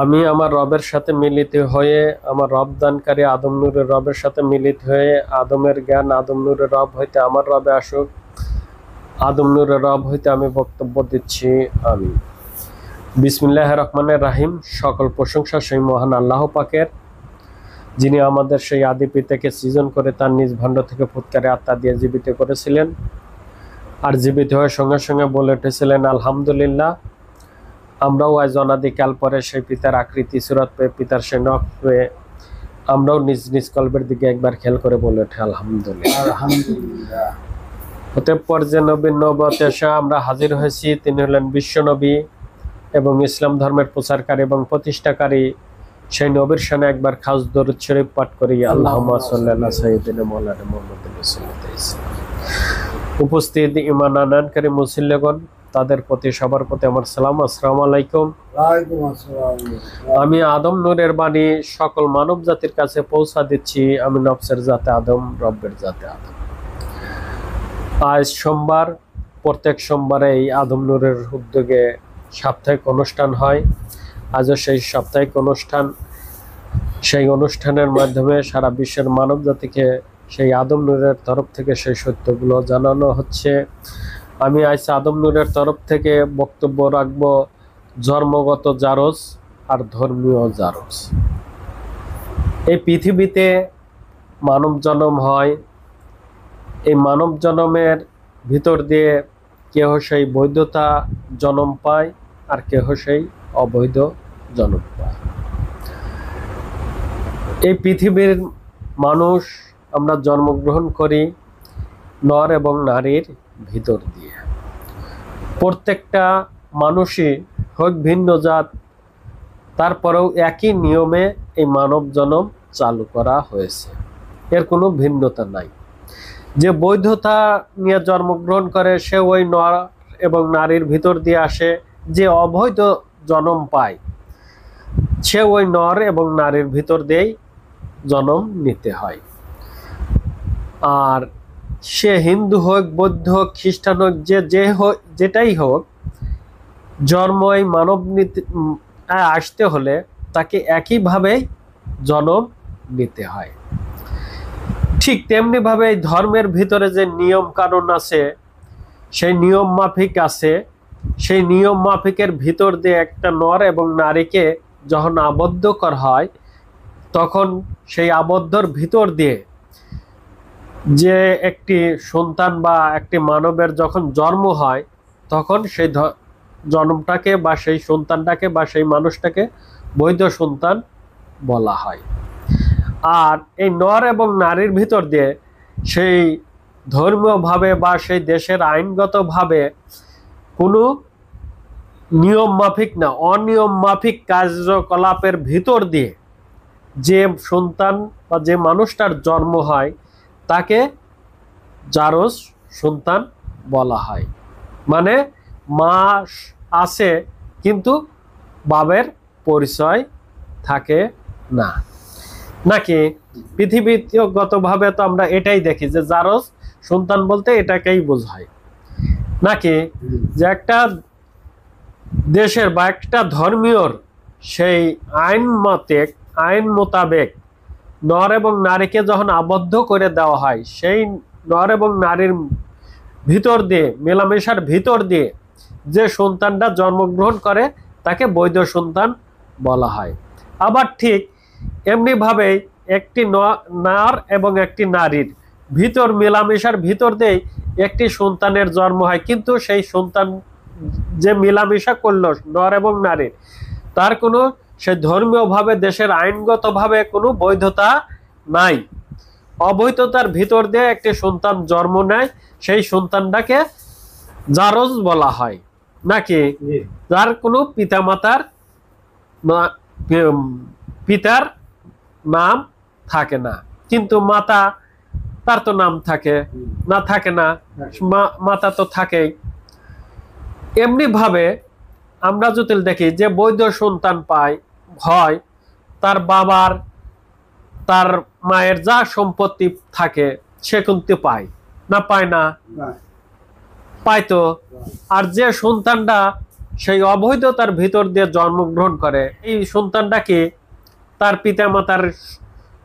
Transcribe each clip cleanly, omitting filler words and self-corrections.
আমি আমার রবের সাথে মিলিত হয়ে, আমার রব দানকারী আদম নূরের রবের সাথে মিলিত হয়ে, আদমের জ্ঞান আদম নূরের রব হইতে আমার রবে আসুক, আদম নূরের রব হইতে আমি বক্তব্য দিচ্ছি। আমি বিসমিল্লাহির রহমানির রহিম। সকল প্রশংসা সেই মহান আল্লাহ পাকের, যিনি আমাদের সেই আদি পিতাকে সৃজন করে তার নিজ ভাণ্ড থেকে ফুৎকারে আত্মা দিয়ে জীবিত করেছিলেন, আর জীবিত হয়ে সঙ্গে সঙ্গে বলে উঠেছিলেন আলহামদুলিল্লাহ। আমরাও আজ অনাদিকাল পরে সেই পিতার আকৃতি সুরত পেয়ে, পিতার সেই নখ পেয়ে আমরাও নিজ নিজ কল্পের দিকে একবার খেয়াল করে বলে ওঠে আলহামদুলিল্লাহ। হতে পর যে নবীর নবুয়ত এসে আমরা হাজির হয়েছি, তিনি হলেন বিশ্ব নবী এবং ইসলাম ধর্মের প্রচারকারী এবং প্রতিষ্ঠাকারী। সেই নবীর সামনে একবার খাস দরুদ শরীফ পাঠ করি, আল্লাহুম্মা সাল্লি আলা সাইয়্যিদিনা মাওলানা মুহাম্মাদিন রাসূলিল্লাহ। উপস্থিত ঈমান আনয়নকারী মুসল্লিগণ, তাদের প্রতি সবার প্রতি আমার সালাম, আসসালামু আলাইকুম। আমি আদম নূরের বাণী সকল মানব জাতির কাছে পৌঁছা দিচ্ছি। আমি নফসের জাতে আদম, রব্বের জাতে আদম। আজ সোমবার, প্রত্যেক সোমবারে এই আদম নূরের উদ্যোগে সাপ্তাহিক অনুষ্ঠান হয়। আজও সেই সাপ্তাহিক অনুষ্ঠান, সেই অনুষ্ঠানের মাধ্যমে সারা বিশ্বের মানব জাতিকে সেই আদম নূরের তরফ থেকে সেই সত্যগুলো জানানো হচ্ছে। আমি আজ আদম নূরের তরফ থেকে বক্তব্য রাখবো জন্মগত জারজ আর ধর্মীয় জারজ। এই পৃথিবীতে মানব জন্ম হয়, এই মানব জন্মের ভিতর দিয়ে কেহ সেই বৈধতা জন্ম পায় আর কেহ সেই অবৈধ জন্ম পায়। এই পৃথিবীর মানুষ আমরা জন্মগ্রহণ করি নর এবং নারীর ভিতর দিয়ে। প্রত্যেকটা মানুষই হোক ভিন্ন জাত, তারপরেও একই নিয়মে এই মানব জন্ম চালু করা হয়েছে, এর কোনো ভিন্নতা নাই। যে বৈধতা নিয়ে জন্মগ্রহণ করে সে ওই নর এবং নারীর ভিতর দিয়ে আসে, যে অবৈধ জন্ম পায় সে ওই নর এবং নারীর ভিতর দিয়েই জন্ম নিতে হয়। আর সে হিন্দু হোক, বৌদ্ধ হোক, খ্রিস্টান হোক, যেটাই হোক, জন্ম এই মানব আসতে হলে তাকে একইভাবেই জন্ম নিতে হয়। ঠিক তেমনি ভাবে ধর্মের ভিতরে যে নিয়ম কানুন আছে, সেই নিয়ম মাফিক আছে, সেই নিয়ম মাফিকের ভিতর দিয়ে একটা নর এবং নারীকে যখন আবদ্ধ করা হয়, তখন সেই আবদ্ধর ভিতর দিয়ে যে একটি সন্তান বা একটি মানবের যখন জন্ম হয়, তখন সেই জন্মটাকে বা সেই সন্তানটাকে বা সেই মানুষটাকে বৈধ সন্তান বলা হয়। আর এই নর এবং নারীর ভিতর দিয়ে সেই ধর্মীয়ভাবে বা সেই দেশের আইনগতভাবে কোনো নিয়ম মাফিক না, অনিয়ম মাফিক কার্যকলাপের ভিতর দিয়ে যে সন্তান বা যে মানুষটার জন্ম হয় তাকে জারজ সন্তান বলা হয়। মানে মা আছে কিন্তু বাবের পরিচয় থাকে না, নাকি? পৃথিবীগতভাবে তো আমরা এটাই দেখি যে জারজ সন্তান বলতে এটাকেই বোঝায়, নাকি? যে একটা দেশের বা একটা ধর্মীয়র সেই আইন মোতাবেক নর এবং নারীকে যখন আবদ্ধ করে দেওয়া হয়, সেই নর এবং নারীর ভিতর দিয়ে, মেলামেশার ভিতর দিয়ে যে সন্তানটা জন্মগ্রহণ করে তাকে বৈধ সন্তান বলা হয়। আবার ঠিক এমনিভাবে একটি নর এবং একটি নারীর ভিতর মেলামেশার ভিতর দিয়ে একটি সন্তানের জন্ম হয়, কিন্তু সেই সন্তান যে মেলামেশা করলো নর এবং নারীর, তার কোনো সে ধর্মীয়ভাবে দেশের আইনগতভাবে কোনো বৈধতা নাই। অবৈধতার ভিতর দিয়ে একটি সন্তান জন্ম নেয়, সেই সন্তানটাকে জারজ বলা হয়, নাকি? যার কোনো পিতার নাম থাকে না, কিন্তু মাতা, তার তো নাম থাকে না? থাকে না, মাতা তো থাকেই। এমনি ভাবে আমরা যদি দেখি যে বৈধ সন্তান হয়, তার বাবার, তার মায়ের যা সম্পত্তি থাকে সে কিন্তু পায় না? পায় না? পায় তো। আর যে সন্তানটা সেই অবৈধতার ভিতর দিয়ে জন্মগ্রহণ করে, এই সন্তানটাকে তার পিতা মাতার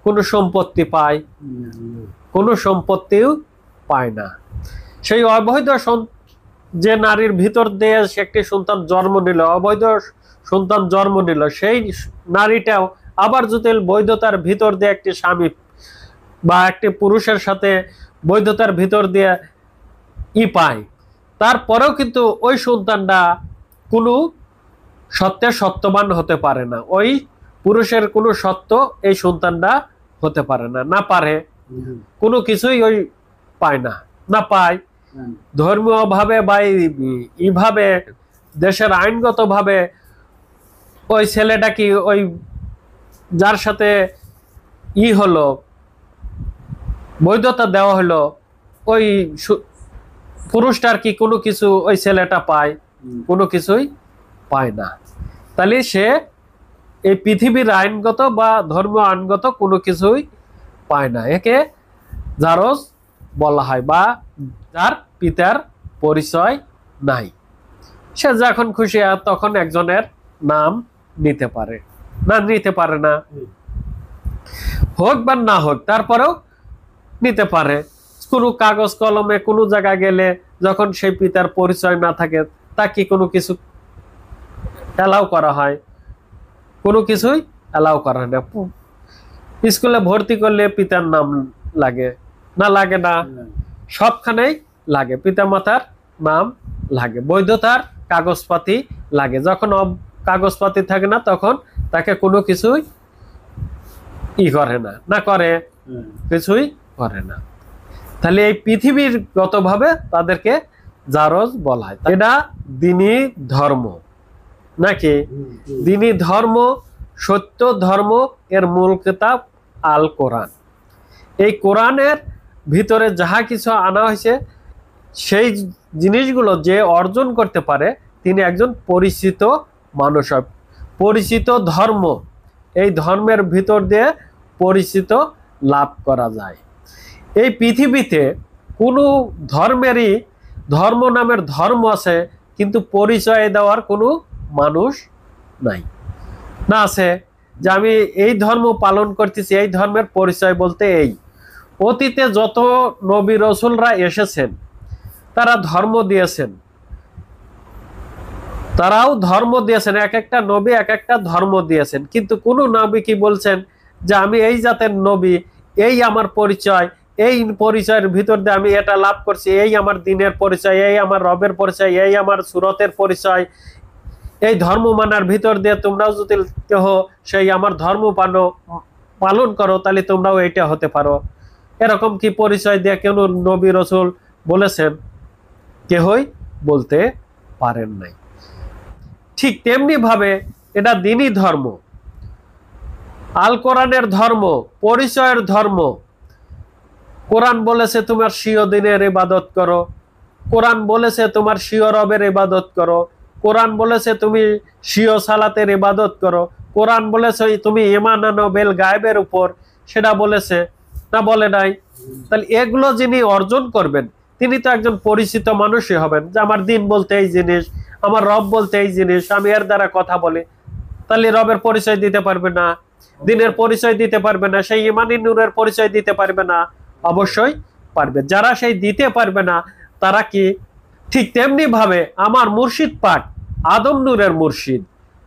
কোনো সম্পত্তি পায়? কোনো সম্পত্তিও পায় না। সেই অবৈধ যে নারীর ভিতর দিয়ে একটি সন্তান জন্ম নিল, অবৈধ সন্তান জন্ম নিল, সেই নারীটাও আবার যদি বৈধতার ভিতর দিয়ে একটি স্বামী বা একটি পুরুষের সাথে বৈধতার ভিতর দিয়ে পায়, তারপরেও কিন্তু ওই সন্তানটা কোনো সত্যে সত্যবান হতে পারে না। ওই পুরুষের কোনো সত্য এই সন্তানটা হতে পারে না, না পারে, কোনো কিছুই ওই পায় না, না পায়। ধর্মীয় ভাবে বা এইভাবে দেশের আইনগত ভাবে ওই ছেলেটা কি ওই যার সাথে হলো বৈধতা দেওয়া হলো, ওই পুরুষটার কি কোনো কিছু ওই ছেলেটা পায়? কোনো কিছুই পায় না। তাহলে সে এই পৃথিবীর আইনগত বা ধর্মীয় আইনগত কোনো কিছুই পায় না। একে জারজ বলা হয়, বা যার পিতার পরিচয় নাই। সে যখন খুশি তখন একজনের নাম নিতে পারে, না নিতে পারে না, হোক বা না হোক, তারপরেও নিতে পারে। কোনো কাগজ কলমে কোনো জায়গায় গেলে যখন সেই পিতার পরিচয় না থাকে, তাকে কোনো কিছু অ্যালাউ করা হয়? কোনো কিছুই অ্যালাউ করা হয় না। স্কুলে ভর্তি করলে পিতার নাম লাগে না? লাগে না? সবখানেই লাগে, পিতা মাতার নাম লাগে, বৈধতার কাগজপাতি লাগে। যখন কাগজপাতি থাকে না, তখন তাকে কোনো কিছুই করে না, না করে, কিছুই করে না। তাহলে এই পৃথিবীর গতভাবে তাদেরকে জারজ বলা হয়। এটা দ্বীনি ধর্ম নাকি? দ্বীনি ধর্ম, সত্য ধর্ম, এর মূল কিতাব আল কোরআন। এই কোরআনের ভিতরে যাহা কিছু আনা হয়েছে, সেই জিনিসগুলো যে অর্জন করতে পারে, তিনি একজন পরিচিত মানুষ হয়। পরিচিত ধর্ম, এই ধর্মের ভিতর দিয়ে পরিচিত লাভ করা যায়। এই পৃথিবীতে কোনো ধর্মেরই ধর্ম নামের ধর্ম আছে, কিন্তু পরিচয় দেওয়ার কোনো মানুষ নাই। না আছে যে আমি এই ধর্ম পালন করতেছি, এই ধর্মের পরিচয় বলতে এই। অতীতে যত নবী রসুলরা এসেছেন, তারা ধর্ম দিয়েছেন, তারাও ধর্ম দিয়েছেন, এক একটা নবী এক একটা ধর্ম দিয়েছেন, কিন্তু কোন নবী কি বলছেন যে আমি এই জাতের নবী, এই আমার পরিচয়, এই পরিচয়ের ভিতর দিয়ে আমি এটা লাভ করছি, এই আমার দিনের পরিচয়, এই আমার রবের পরিচয়, এই আমার সুরতের পরিচয়, এই ধর্ম মানার ভিতর দিয়ে তোমরাও যদি কেহ সেই আমার ধর্ম পালন করো, তাহলে তোমরাও এইটা হতে পারো, এরকম কি পরিচয় দিয়ে কেন নবী রসুল বলেছেন? কেহই বলতে পারেন নাই। ঠিক তেমনি ভাবে এটা দ্বীনি ধর্ম, আল কোরআনের ধর্ম, পরিচয়ের ধর্ম। কোরআন বলেছে তোমার স্বীয় দিনের ইবাদত করো, কোরআন বলেছে তোমার স্বীয় রবের ইবাদত করো, কোরআন বলেছে তুমি স্বীয় সালাতের ইবাদত করো, কোরআন বলেছে তুমি ঈমান আনো বেল গায়েবের উপর, সেটা বলেছে না? বলে নাই? তাহলে এগুলো যিনি অর্জন করবেন, তিনি তো একজন পরিচিত মানুষই হবেন, যে আমার দিন বলতে এই জিনিস, আমার রব বলতে এই জিনিস, আমি এর দ্বারা কথা বলি। তাহলে রবের পরিচয় দিতে পারবে না, দিনের পরিচয় দিতে পারবে না, সেই ইমানি নূরের পরিচয় দিতে পারবে না? অবশ্যই পারবে। যারা সেই দিতে পারবে না, তারা কি ঠিক তেমনি ভাবে আমার মুর্শিদ পাক, আদম নূরের মুর্শিদ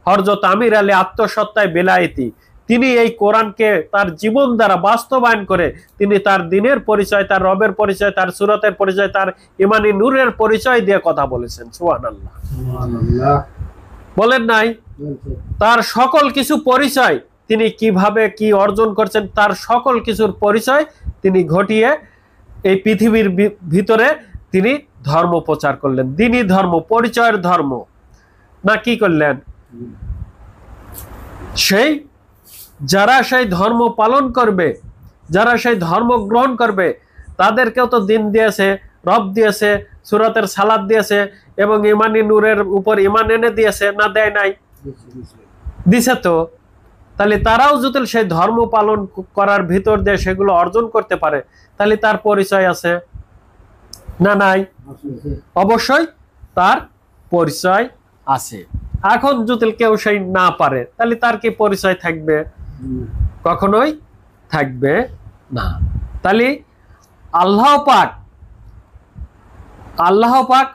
হযরত আমির আলী আত্মসত্তায় বেলায়েতি, তিনি এই কোরআনকে তার জীবন দ্বারা বাস্তবায়ন করে তিনি তার দিনের পরিচয়, তার রবের পরিচয়, তার সুরতের পরিচয়, তার ইমানি নূরের পরিচয় দিয়ে কথা বলেছেন। সুবহানাল্লাহ, বলেন নাই? তার সকল কিছু পরিচয় তিনি কিভাবে কি অর্জন করছেন, তার সকল কিছুর পরিচয় তিনি ঘটিয়ে এই পৃথিবীর ভিতরে তিনি ধর্ম প্রচার করলেন। দ্বীনি ধর্ম, পরিচয়ের ধর্ম, না কি করলেন? সেই যারা সেই ধর্ম পালন করবে, যারা সেই ধর্ম গ্রহণ করবে, তাদেরকেও তো দিন দিয়েছে, রব দিয়েছে, সুরতের সালাত দিয়েছে, এবং ইমানি নূরের উপর ইমান এনে দিয়েছে, না দেয় নাই? দিছে তো। তাহলে তারাও যদি সেই ধর্ম পালন করার ভিতর দিয়ে সেগুলো অর্জন করতে পারে, তাহলে তার পরিচয় আছে না নাই? অবশ্যই তার পরিচয় আছে। এখন যদি কেউ সেই না পারে তাহলে তার কি পরিচয় থাকবে? কখনোই থাকবে না। তাহলে আল্লাহ পাক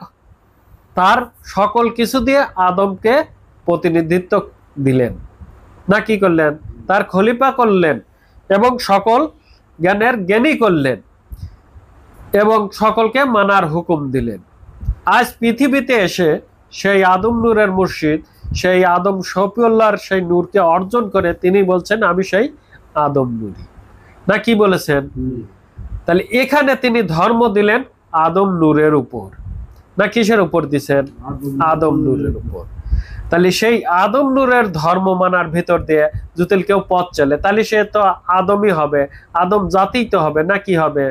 তার সকল কিছু দিয়ে আদমকে প্রতিনিধিত্ব দিলেন, না কি করলেন? তার খলিফা করলেন এবং সকল জ্ঞানের জ্ঞানী করলেন এবং সকলকে মানার হুকুম দিলেন। আজ পৃথিবীতে এসে সেই আদম নূরের মুর্শিদ, সেই আদম শফিউল্লাহর সেই নূরকে অর্জন করে তিনি বলছেন আমি সেই আদম নূরি, না কি বলেছেন? তাহলে এখানে তিনি ধর্ম দিলেন আদম নূরের উপর, না কিসের উপর দিছেন? আদম নূরের উপর। তাহলে সেই আদম নূরের ধর্ম মানার ভিতর দিয়ে যদি কেউ পথ চলে তাহলে সে তো আদমই হবে, আদম জাতি তো হবে, না কি হবে?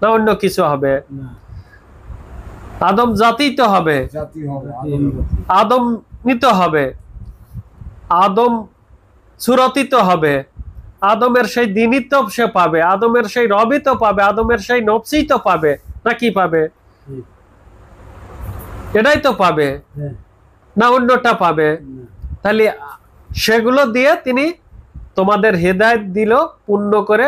না অন্য কিছু হবে? আদম জাতি তো হবে, আদম নিত হবে, আদম সুরতিত হবে, আদমের সেই দিনই তো সে পাবে, আদমের সেই রবি তো পাবে, আদমের সেই নফসি তো পাবে, না কি পাবে? এটাই তো পাবে, না অন্যটা পাবে? তাহলে সেগুলো দিয়ে তিনি তোমাদের হেদায়েত দিল, পূর্ণ করে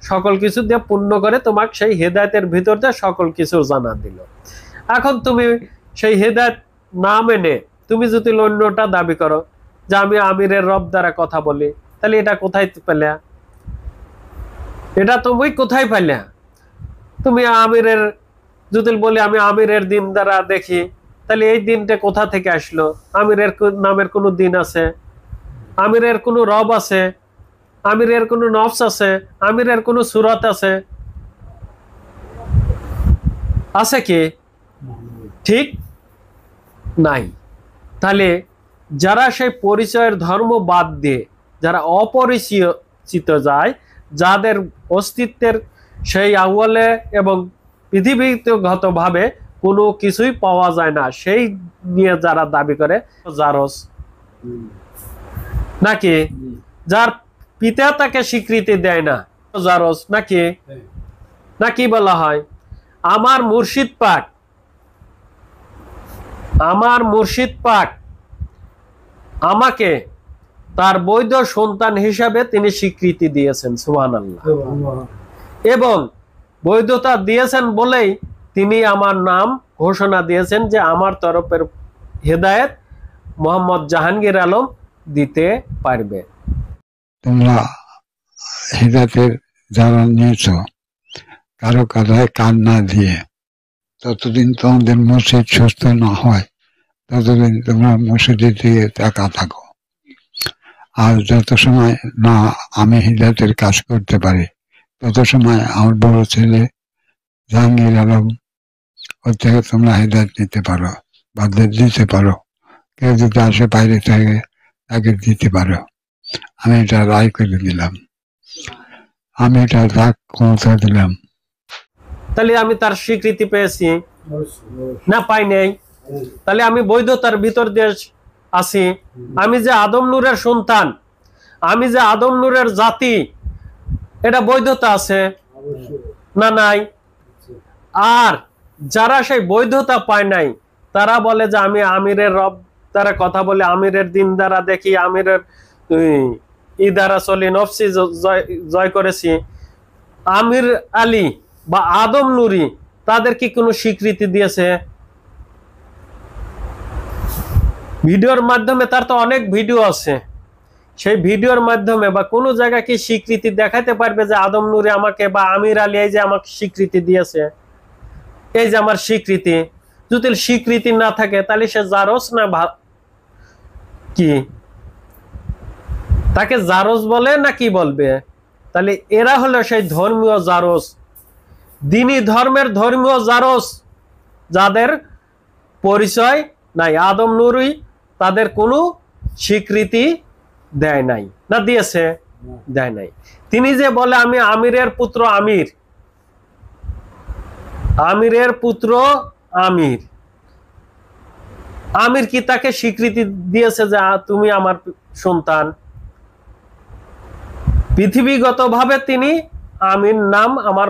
সকল কিছু দিয়ে পূর্ণ করে তোমাকে সেই হেদায়েতের ভিতর দিয়ে সকল কিছু জানা দিল। এখন তুমি সেই হেদায়েত না মেনে তুমি যদি অন্যটা দাবি করো যে আমি আমিরের রব দ্বারা কথা বলি, তাহলে এটা কোথায় পেলে? এটা তুমি কোথায় পাইলে? তুমি আমিরের যদি বলি আমি আমিরের দিন দ্বারা দেখি, তাহলে এই দিনটা কোথা থেকে আসলো? আমিরের নামের কোনো দিন আছে? আমিরের কোনো রব আছে? আমিরের কোনো নফস আছে? আমিরের কোনো সুরত আছে? আছে কি? ঠিক নাই। তাহলে যারা সেই পরিচয়ের ধর্ম বাদ দিয়ে যারা অপরিচিত যায়, যাদের অস্তিত্বের সেই আউয়ালে এবং পৃথিবীগতভাবে কোনো কিছুই পাওয়া যায় না, সেই নিয়ে যারা দাবি করে জারস, নাকি যার পিতা তাকে স্বীকৃতি দেয় না, জারস, নাকি নাকি বলা হয় আমার মুর্শিদ পাক আমাকে তার বৈধ সন্তান হিসাবে তিনি স্বীকৃতি দিয়েছেন, সুবহানাল্লাহ, এবং বৈধতা দিয়েছেন বলেই তিনি আমার নাম ঘোষণা দিয়েছেন যে আমার তরফের হেদায়েত মোহাম্মদ জাহাঙ্গীর আলম দিতে পারবে। তোমরা হেদায়েতের যারা নিয়েছ কারো কাঁধায় কান না দিয়ে, ততদিন তোমাদের মসজিদ সুস্থ না হয় ততদিন তোমরা মসজিদের দিকে তাকা থাকো। আর যত সময় না আমি হিদায়তের কাজ করতে পারি তত সময় আমার বড় ছেলে জাহাঙ্গীর আলম ওর থেকে তোমরা হিদায়ত নিতে পারো বা দিতে পারো। কেউ যদি আসে বাইরে থেকে তাকে দিতে পারো। আমি এটা রায় করে দিলাম, আমি এটা রাগ ক্ষমতা দিলাম। তাহলে আমি তার স্বীকৃতি পেয়েছি না পাই নাই? তাহলে আমি বৈধতার ভিতর দিয়ে আছি। আমি যে আদম নূরের সন্তান, আমি যে আদম নূরের জাতি, এটা বৈধতা আছে না নাই? আর যারা সেই বৈধতা পায় নাই তারা বলে যে আমি আমিরের রব দ্বারা কথা বলে, আমিরের দিন দ্বারা দেখি, আমিরের ই দ্বারা চলি, নফসি জয় করেছি। আমির আলী বা আদম নূরি তাদের কি কোনো স্বীকৃতি দিয়েছে? ভিডিওর মাধ্যমে, তার তো অনেক ভিডিও আছে, সেই ভিডিওর মাধ্যমে বা কোনো জায়গায় কি স্বীকৃতি দেখাতে পারবে যে আদম নূরি আমাকে বা আমির আলী এই যে আমাকে স্বীকৃতি দিয়েছে, এই যে আমার স্বীকৃতি? যদি স্বীকৃতি না থাকে তাহলে সে জারস না কি? তাকে জারস বলে না কি বলবে? তাহলে এরা হলো সেই ধর্মীয় জারস, দ্বীনি ধর্মের ধর্মীয় জারস, যাদের পরিচয় নাই। আদম নূরি তাদের কোনো স্বীকৃতি দেয় নাই, না দিয়েছে? দেয় নাই। তিনি যে বলে আমি আমিরের পুত্র আমির, আমিরের পুত্র আমির, আমির কি তাকে স্বীকৃতি দিয়েছে যে তুমি আমার সন্তান? পৃথিবীগতভাবে তিনি আমির নাম, আমার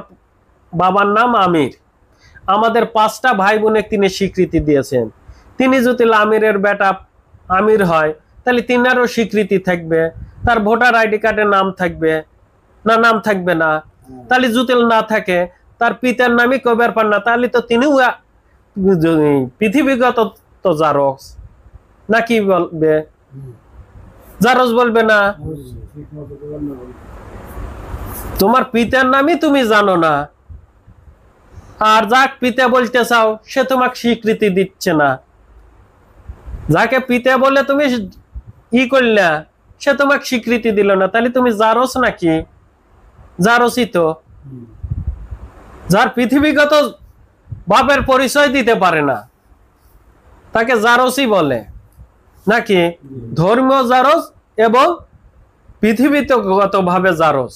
বাবার নাম আমির, আমাদের 5টা ভাই বোনে তিনি স্বীকৃতি দিয়েছেন। তিনি যদি আমিরের বেটা আমির হয়, তাহলে তিনারও স্বীকৃতি থাকবে, তার ভোটার আইডি কার্ডে নাম থাকবে না, নাম থাকবে না? তাহলে জুতেল না থাকে, তার পিতার নামই কবে পান না, তাহলে তো তিনিও পৃথিবীগত তো জারক্স, না কি বলবে? জারজ বলবে না? তোমার পিতার নামই তুমি জানো না, আর যাক পিতা বলতে চাও সে তোমাকে স্বীকৃতি দিচ্ছে না। যাকে পিতা বলে তুমি ই করলে সে তোমাকে স্বীকৃতি দিল না, তাহলে তুমি জারস নাকি? জারসই তো। যার পৃথিবীগত বাপের পরিচয় দিতে পারে না তাকে জারসই বলে নাকি? ধর্মীয় জারস এবং পৃথিবীগত ভাবে জারস,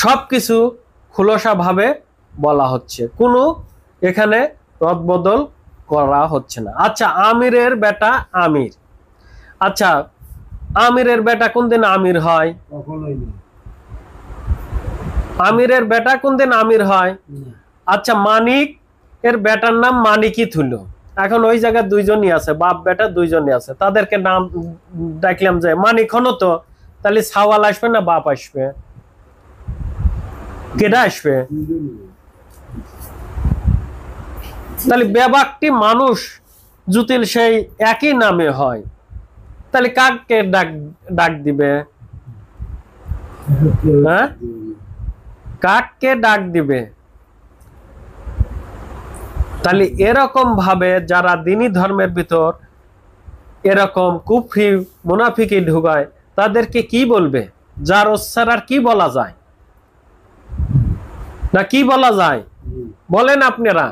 সবকিছু খোলসা ভাবে বলা হচ্ছে, কোনো এখানে রদবদল করা হচ্ছে না। আচ্ছা, আমিরের বেটা আমির, আচ্ছা আমিরের বেটা কোন দিন আমির হয়? আমিরের বেটা কোন দিন আমির হয়? আচ্ছা, মানিক এর বেটার নাম মানিকই থুলো, এখন ওই জায়গায় দুইজনই আছে, বাপ বেটা দুইজনই আছে, তাদেরকে নাম ডাকলাম যে মানিক হনো, তো তাহলে সাওয়াল আসবে না বাপ আসবে? কেডা আসবে? তাহলে বেবাকটি মানুষ জুতিল সেই একই নামে হয়, তাহলে কাকে ডাক দিবে? হ্যাঁ, কাকে ডাক দিবে? তাহলে এরকম ভাবে যারা দ্বীনি ধর্মের ভিতর এরকম কুফরি মুনাফিকি ঢুকায় তাদেরকে কি বলবে? যার ছাড়ার কি বলা যায়? না কি বলা যায় বলেন আপনারা?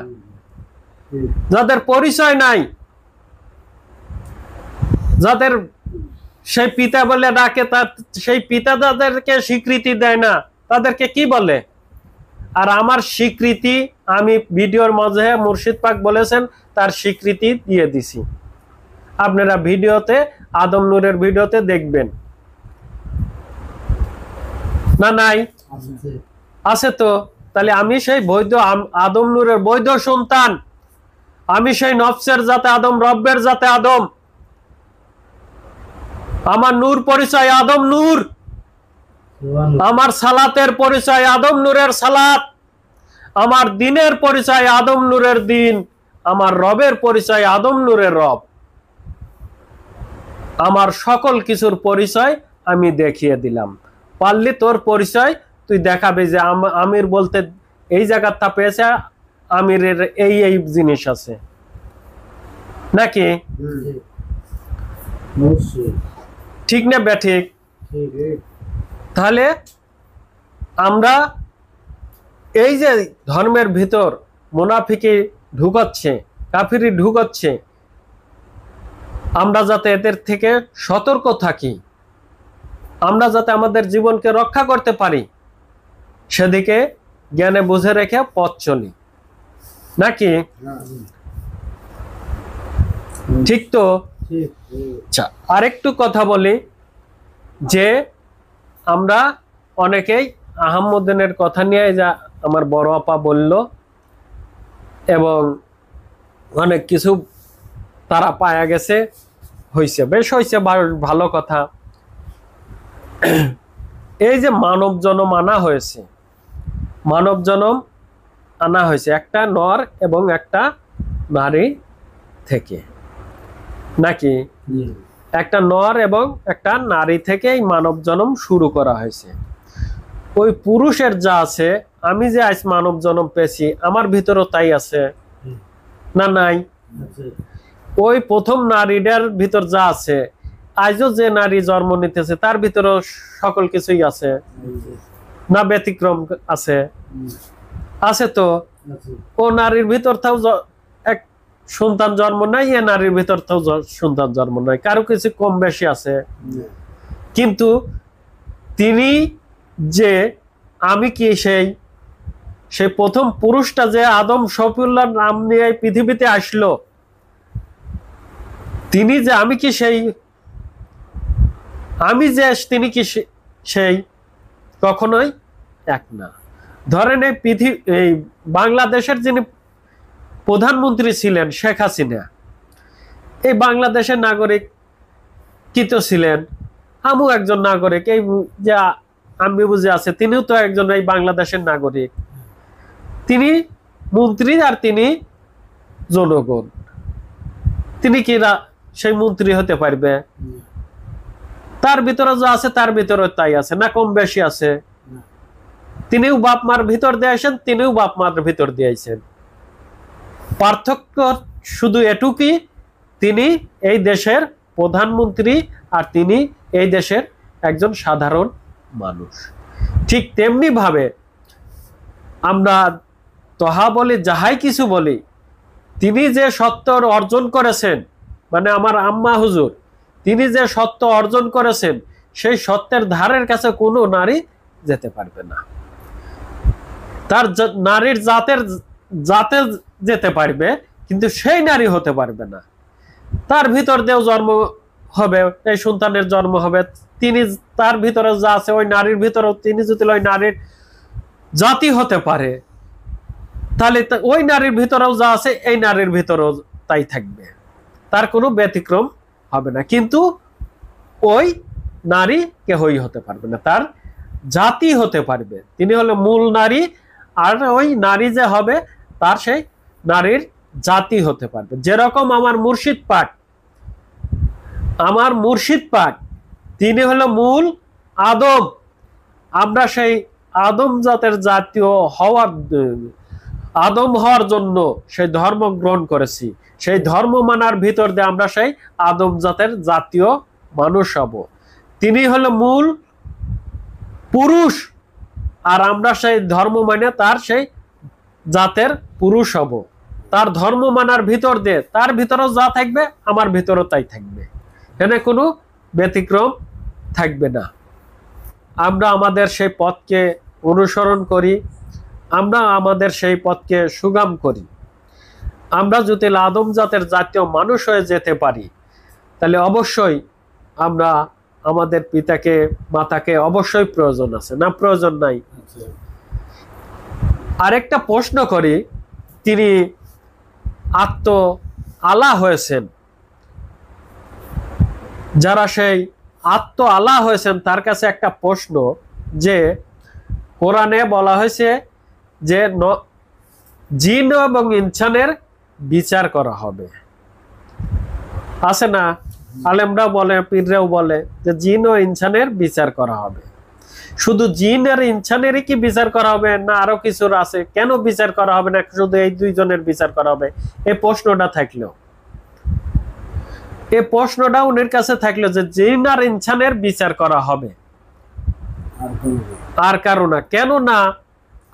যাদের পরিচয় নাই, যাদের সেই পিতা বলে ডাকে, তার সেই পিতা যাদেরকে স্বীকৃতি দেয় না তাদেরকে কি বলে? আর আমার স্বীকৃতি আমি ভিডিওর মাঝে মুর্শিদ পাক বলেছেন তার স্বীকৃতি দিয়ে দিছি, আপনারা ভিডিওতে আদম নূরের ভিডিওতে দেখবেন না? নাই? আছে তো। তাহলে আমি সেই বৈধ আদম নূরের বৈধ সন্তান, আমি সেই নফসের জাতে আদম, রব্বের জাতে আদম, আমার নূর পরিচয় আদম নূর, আমার সালাতের পরিচয় আদম নূরের সালাত, আমার দিনের পরিচয় আদম নূরের দিন, আমার রবের পরিচয় আদম নূরের রব, আমার সকল কিছুর পরিচয় আমি দেখিয়ে দিলাম। পারলি তোর পরিচয় তুই দেখাবে যে আমির বলতে এই জায়গাটা পেয়েছে, আমিরের এই এই জিনিস আছে নাকি? ঠিক না বেঠিক? তাহলে আমরা এই যে ধর্মের ভিতর মুনাফিকি ঢুকাচ্ছে, কাফিরি ঢুকাচ্ছে, আমরা যাতে এদের থেকে সতর্ক থাকি, আমরা যাতে আমাদের জীবনকে রক্ষা করতে পারি, সেদিকে জ্ঞানে বুঝে রেখে পথ চলি নাকি? ঠিক তো? আচ্ছা, আরেকটু কথা বলি যে আমরা অনেকেই আহম্মদিনের কথা নিয়ে, যা আমার বড় আপা বলল, এবং অনেক কিছু তারা পায়া গেছে, হয়েছে, বেশ হয়েছে, ভালো কথা। এই যে মানব জনম আনা হয়েছে, মানব জনম আনা হয়েছে একটা নর এবং একটা নারী থেকে নাকি? একটা নর এবং একটা নারী থেকে এই মানব জনম শুরু করা হয়েছে। ওই পুরুষের যা আছে, আমি যে আজ মানব জনম পেয়েছি আমার ভিতরও তাই আছে না? নাই? ওই প্রথম নারীটার ভিতর যা আছে, আজও যে নারী জন্ম নিতেছে তার ভিতরেও সকল কিছুই আছে না? ব্যতিক্রম আছে? আছে তো। ও নারীর ভিতর তাও এক সন্তান জন্ম নাই, এ নারীর ভিতর তাও সন্তান জন্ম নাই, কারো কিছু কম বেশি আছে। কিন্তু তিনি যে আমি কি সেই প্রথম পুরুষটা যে আদম শফিউল্লাহ নাম নিয়ে পৃথিবীতে আসলো, তিনি যে আমি কি সেই, আমি যে তিনি কি সেই, কখনোই এক না। ধরেন এই বাংলাদেশের যিনি প্রধানমন্ত্রী ছিলেন শেখ হাসিনা, এই বাংলাদেশের নাগরিক কি তো ছিলেন, আমিও একজন নাগরিক, এই যে আমি বুঝে আছে তিনিও তো একজন এই বাংলাদেশের নাগরিক, তিনি মন্ত্রী আর তিনি জনগণ, তিনি কি সেই মন্ত্রী হতে পারবে? তার ভিতরে যা আছে তার ভিতরে তাই আছে, না কম বেশি আছে? তিনিও বাপ মার ভিতর দিয়েছেন, তিনিও বাপ মার ভিতর দিয়েছেন। পার্থক্য শুধু এটুকুই, তিনি এই দেশের প্রধানমন্ত্রী আর তিনি এই দেশের একজন সাধারণ মানুষ। ঠিক তেমনি ভাবে আমরা তহা বলি যাহাই কিছু বলি, তিনি যে সত্য অর্জন করেছেন, মানে আমার আম্মা হুজুর, তিনি যে সত্য অর্জন করেছেন সেই সত্যের ধারের কাছে কোনো নারী যেতে পারবে না। তার নারীর জাতে যেতে পারবে, কিন্তু সেই নারী হতে পারবে না। তার ভিতর দিয়েও জন্ম হবে, এই সন্তানের জন্ম হবে, তিনি তার ভিতরে যা আছে ওই নারীর ভিতরেও তিনি যদি ওই নারীর জাতি হতে পারে, তাহলে ওই নারীর ভিতরেও যা আছে এই নারীর ভিতরেও তাই থাকবে, তার কোনো ব্যতিক্রম হবে না। কিন্তু ওই নারী কেহই হতে পারবে না, তার জাতি হতে পারবে, তিনি হলো মূল নারী, আর ওই নারী যে হবে তার সেই নারীর জাতি হতে পারবে। যেরকম আমার মুর্শিদ পাক তিনি হলো মূল আদম, আমরা সেই আদম জাতের জাতীয় আদম হওয়ার জন্য সেই ধর্ম গ্রহণ করেছি, সেই ধর্ম মানার ভিতর দিয়ে আমরা সেই আদম জাতের জাতীয় মানুষ হব। তিনি হলো মূল পুরুষ, আর আমরা সেই ধর্ম মানে তার সেই জাতের পুরুষ হব। তার ধর্ম মানার ভিতর দিয়ে তার ভিতরেও যা থাকবে আমার ভিতরেও তাই থাকবে, এখানে কোনো ব্যতিক্রম থাকবে না। আমরা আমাদের সেই পথকে অনুসরণ করি, আমরা আমাদের সেই পথকে সুগম করি। আমরা যদি আদম জাতের জাতীয় মানুষ হয়ে যেতে পারি, তাহলে অবশ্যই আমরা আমাদের পিতাকে মাতাকে অবশ্যই প্রয়োজন আছে, না প্রয়োজন নাই? আরেকটা প্রশ্ন করি, তিনি আল্লাহ হয়েছেন, যারা সেই আল্লাহ হয়েছেন তার কাছে একটা প্রশ্ন, যে কোরআনে বলা হয়েছে যে জিন এবং ইনসানের বিচার করা হবে, আছে না? আলেমরা বলে, পীররাও বলে যে জিন ও ইনসানের বিচার করা হবে। শুধু জিন আর ইনসানেরই কি বিচার করা হবে, না আরো কিছুর আছে? কেন বিচার করা হবে না, শুধু এই দুইজনের বিচার করা হবে? এই প্রশ্নটা থাকলো, এই প্রশ্নটা উনির কাছে থাকলো যে জিন আর ইনসানের বিচার করা হবে, আর কারো না। কেন না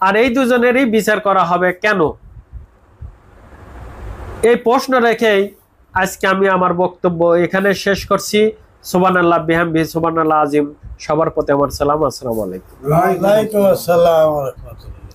আর এই দুজনেরই বিচার করা হবে কেন? এই প্রশ্ন রেখেই আজকে আমি আমার বক্তব্য এখানে শেষ করছি। সুবহানাল্লাহ বিহামদিহি সুবহানাল্লাহ আজিম। সবার প্রতি আমার সালাম। আসসালামু আলাইকুম। ওয়া আলাইকুম আসসালাম ওয়া রাহমাতুল্লাহ।